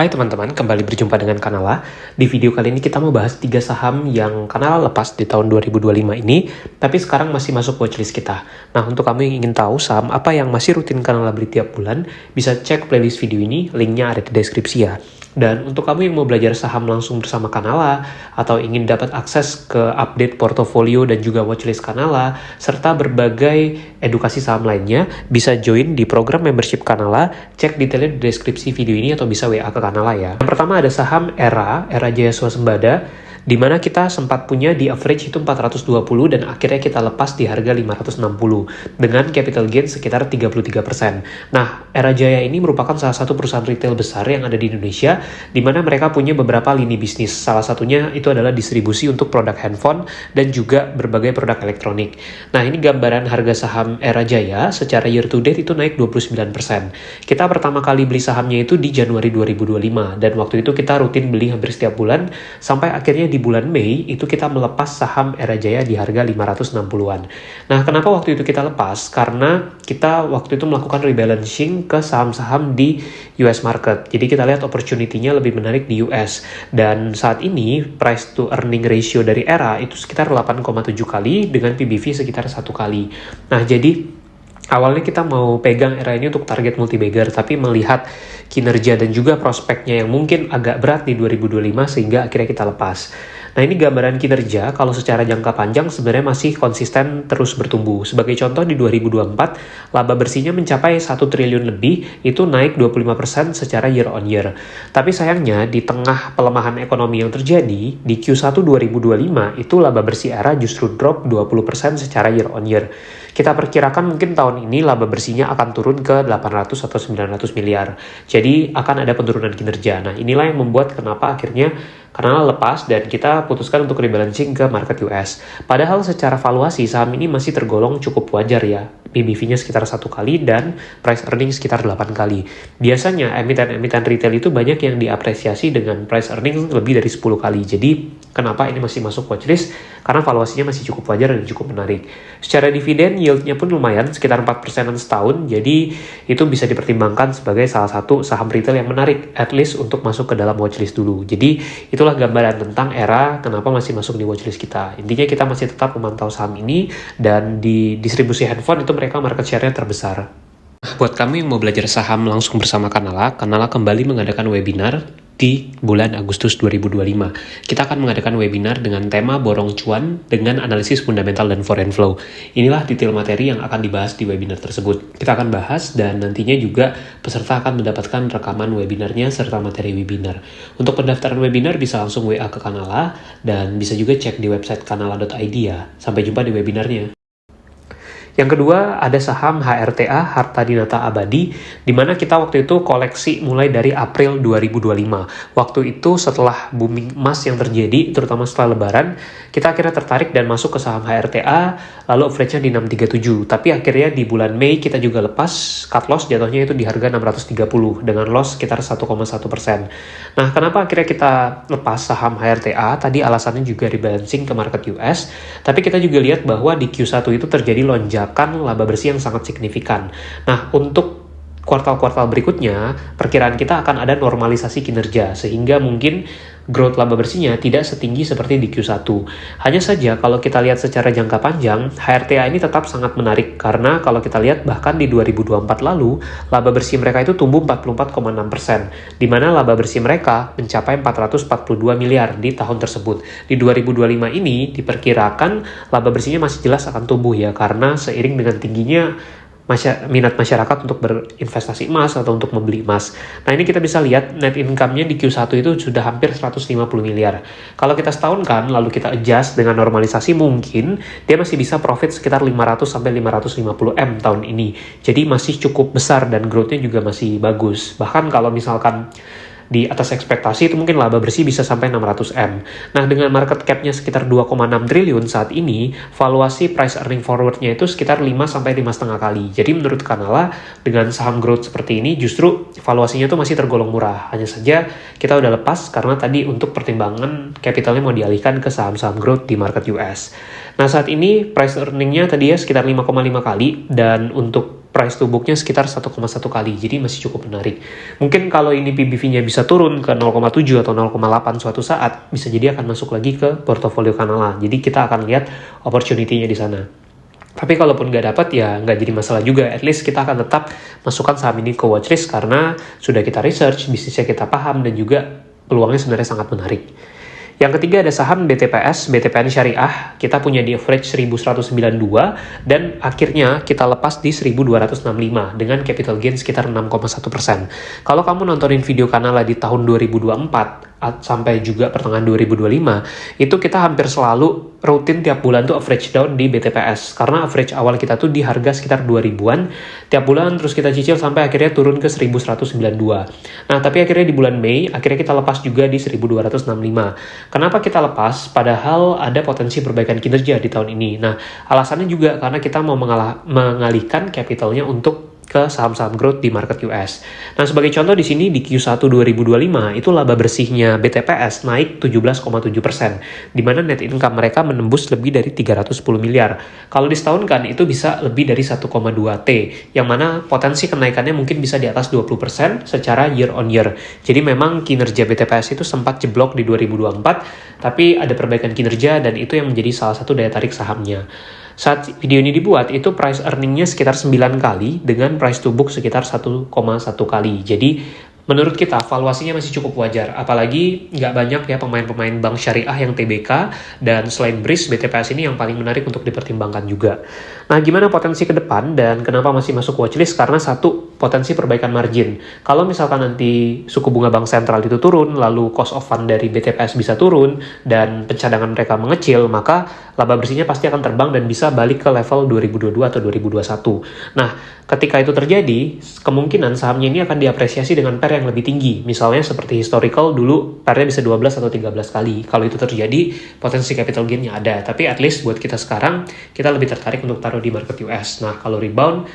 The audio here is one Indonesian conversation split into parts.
Hai teman-teman, kembali berjumpa dengan Kanala. Di video kali ini kita mau bahas 3 saham yang Kanala lepas di tahun 2025 ini, tapi sekarang masih masuk watchlist kita. Nah, untuk kamu yang ingin tahu saham apa yang masih rutin Kanala beli tiap bulan, bisa cek playlist video ini, linknya ada di deskripsi ya. Dan untuk kamu yang mau belajar saham langsung bersama Kanala, atau ingin dapat akses ke update portofolio dan juga watchlist Kanala, serta berbagai edukasi saham lainnya, bisa join di program membership Kanala, cek detailnya di deskripsi video ini atau bisa WA ke Kanala ya. Yang pertama ada saham Era Jaya Swasembada, di mana kita sempat punya di average itu 420 dan akhirnya kita lepas di harga 560 dengan capital gain sekitar 33%. Nah, Era Jaya ini merupakan salah satu perusahaan retail besar yang ada di Indonesia, di mana mereka punya beberapa lini bisnis. Salah satunya itu adalah distribusi untuk produk handphone dan juga berbagai produk elektronik. Nah, ini gambaran harga saham Era Jaya secara year to date itu naik 29%. Kita pertama kali beli sahamnya itu di Januari 2025 dan waktu itu kita rutin beli hampir setiap bulan sampai akhirnya di bulan Mei itu kita melepas saham Era Jaya di harga 560-an. Nah, kenapa waktu itu kita lepas? Karena kita waktu itu melakukan rebalancing ke saham-saham di US market. Jadi kita lihat opportunity-nya lebih menarik di US. Dan saat ini price to earning ratio dari Era itu sekitar 8,7 kali dengan PBV sekitar 1 kali. Nah, jadi awalnya kita mau pegang Era ini untuk target multi-bagger, tapi melihat kinerja dan juga prospeknya yang mungkin agak berat di 2025 sehingga akhirnya kita lepas. Nah, ini gambaran kinerja kalau secara jangka panjang sebenarnya masih konsisten terus bertumbuh. Sebagai contoh di 2024, laba bersihnya mencapai 1 triliun lebih, itu naik 25% secara year on year. Tapi sayangnya di tengah pelemahan ekonomi yang terjadi, di Q1 2025 itu laba bersih Era justru drop 20% secara year on year. Kita perkirakan mungkin tahun ini laba bersihnya akan turun ke 800 atau 900 miliar. Jadi akan ada penurunan kinerja. Nah, inilah yang membuat kenapa akhirnya karena lepas dan kita putuskan untuk rebalancing ke market US. Padahal secara valuasi saham ini masih tergolong cukup wajar ya. PBV-nya sekitar 1 kali dan price earning sekitar 8 kali. Biasanya emiten-emiten retail itu banyak yang diapresiasi dengan price earning lebih dari 10 kali. Jadi kenapa ini masih masuk watchlist? Karena valuasinya masih cukup wajar dan cukup menarik. Secara dividen yield-nya pun lumayan sekitar 4%-an setahun. Jadi itu bisa dipertimbangkan sebagai salah satu saham retail yang menarik at least untuk masuk ke dalam watchlist dulu. Jadi itulah gambaran tentang Era kenapa masih masuk di watchlist kita. Intinya kita masih tetap memantau saham ini dan di distribusi handphone itu mereka market share-nya terbesar. Buat kamu yang mau belajar saham langsung bersama Kanala kembali mengadakan webinar di bulan Agustus 2025. Kita akan mengadakan webinar dengan tema borong cuan dengan analisis fundamental dan foreign flow. Inilah detail materi yang akan dibahas di webinar tersebut. Kita akan bahas dan nantinya juga peserta akan mendapatkan rekaman webinarnya serta materi webinar. Untuk pendaftaran webinar bisa langsung WA ke Kanala dan bisa juga cek di website kanala.id ya. Sampai jumpa di webinarnya. Yang kedua ada saham HRTA, Harta Dinata Abadi, di mana kita waktu itu koleksi mulai dari April 2025. Waktu itu setelah booming emas yang terjadi, terutama setelah Lebaran, kita akhirnya tertarik dan masuk ke saham HRTA, lalu average-nya di 637. Tapi akhirnya di bulan Mei kita juga lepas, cut loss jatuhnya itu di harga 630 dengan loss sekitar 1,1%. Nah, kenapa akhirnya kita lepas saham HRTA? Tadi alasannya juga rebalancing ke market US, tapi kita juga lihat bahwa di Q1 itu terjadi lonjakan laba bersih yang sangat signifikan. Nah, untuk kuartal-kuartal berikutnya, perkiraan kita akan ada normalisasi kinerja, sehingga mungkin growth laba bersihnya tidak setinggi seperti di Q1. Hanya saja kalau kita lihat secara jangka panjang, HRTA ini tetap sangat menarik, karena kalau kita lihat bahkan di 2024 lalu, laba bersih mereka itu tumbuh 44,6%, di mana laba bersih mereka mencapai 442 miliar di tahun tersebut. Di 2025 ini diperkirakan laba bersihnya masih jelas akan tumbuh ya, karena seiring dengan tingginya minat masyarakat untuk berinvestasi emas atau untuk membeli emas. Nah, ini kita bisa lihat net income-nya di Q1 itu sudah hampir 150 miliar. Kalau kita setahunkan, lalu kita adjust dengan normalisasi, mungkin dia masih bisa profit sekitar 500-550 M tahun ini. Jadi masih cukup besar dan growth-nya juga masih bagus. Bahkan kalau misalkan di atas ekspektasi itu mungkin laba bersih bisa sampai 600 M. Nah, dengan market cap-nya sekitar 2,6 triliun saat ini, valuasi price earning forward-nya itu sekitar 5-5,5 kali. Jadi menurut Kanala, dengan saham growth seperti ini justru valuasinya itu masih tergolong murah. Hanya saja kita udah lepas karena tadi untuk pertimbangan capitalnya mau dialihkan ke saham-saham growth di market US. Nah, saat ini price earning-nya tadi ya sekitar 5,5 kali dan untuk price to book-nya sekitar 1,1 kali, jadi masih cukup menarik. Mungkin kalau ini PBV-nya bisa turun ke 0,7 atau 0,8 suatu saat, bisa jadi akan masuk lagi ke portofolio Canala. Jadi kita akan lihat opportunity-nya di sana. Tapi kalaupun nggak dapat ya nggak jadi masalah juga. At least kita akan tetap masukkan saham ini ke watchlist karena sudah kita research, bisnisnya kita paham, dan juga peluangnya sebenarnya sangat menarik. Yang ketiga ada saham BTPS, BTPN Syariah. Kita punya di average 1192 dan akhirnya kita lepas di 1265 dengan capital gain sekitar 6,1%. Kalau kamu nontonin video Canala di tahun 2024 sampai juga pertengahan 2025, itu kita hampir selalu rutin tiap bulan tuh average down di BTPS. Karena average awal kita tuh di harga sekitar 2000-an, tiap bulan terus kita cicil sampai akhirnya turun ke 1192. Nah, tapi akhirnya di bulan Mei, akhirnya kita lepas juga di 1265. Kenapa kita lepas? Padahal ada potensi perbaikan kinerja di tahun ini. Nah, alasannya juga karena kita mau mengalihkan capitalnya untuk ke saham-saham growth di market US. Nah, sebagai contoh di sini di Q1 2025 itu laba bersihnya BTPS naik 17,7%, di mana net income mereka menembus lebih dari 310 miliar. Kalau disetahunkan itu bisa lebih dari 1,2 T, yang mana potensi kenaikannya mungkin bisa di atas 20% secara year on year. Jadi memang kinerja BTPS itu sempat jeblok di 2024, tapi ada perbaikan kinerja dan itu yang menjadi salah satu daya tarik sahamnya. Saat video ini dibuat, itu price earningnya sekitar 9 kali dengan price to book sekitar 1,1 kali. Jadi menurut kita valuasinya masih cukup wajar, apalagi nggak banyak ya pemain-pemain bank syariah yang TBK, dan selain BRIS, BTPS ini yang paling menarik untuk dipertimbangkan juga. Nah, gimana potensi ke depan dan kenapa masih masuk watchlist? Karena satu, potensi perbaikan margin. Kalau misalkan nanti suku bunga bank sentral itu turun, lalu cost of fund dari BTPS bisa turun, dan pencadangan mereka mengecil, maka laba bersihnya pasti akan terbang dan bisa balik ke level 2022 atau 2021. Nah, ketika itu terjadi, kemungkinan sahamnya ini akan diapresiasi dengan PER yang lebih tinggi. Misalnya seperti historical dulu PER-nya bisa 12 atau 13 kali. Kalau itu terjadi, potensi capital gain-nya ada. Tapi at least buat kita sekarang, kita lebih tertarik untuk taruh di market US. Nah, kalau rebound,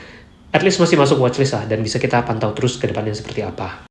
at least masih masuk watchlist lah dan bisa kita pantau terus ke depannya seperti apa.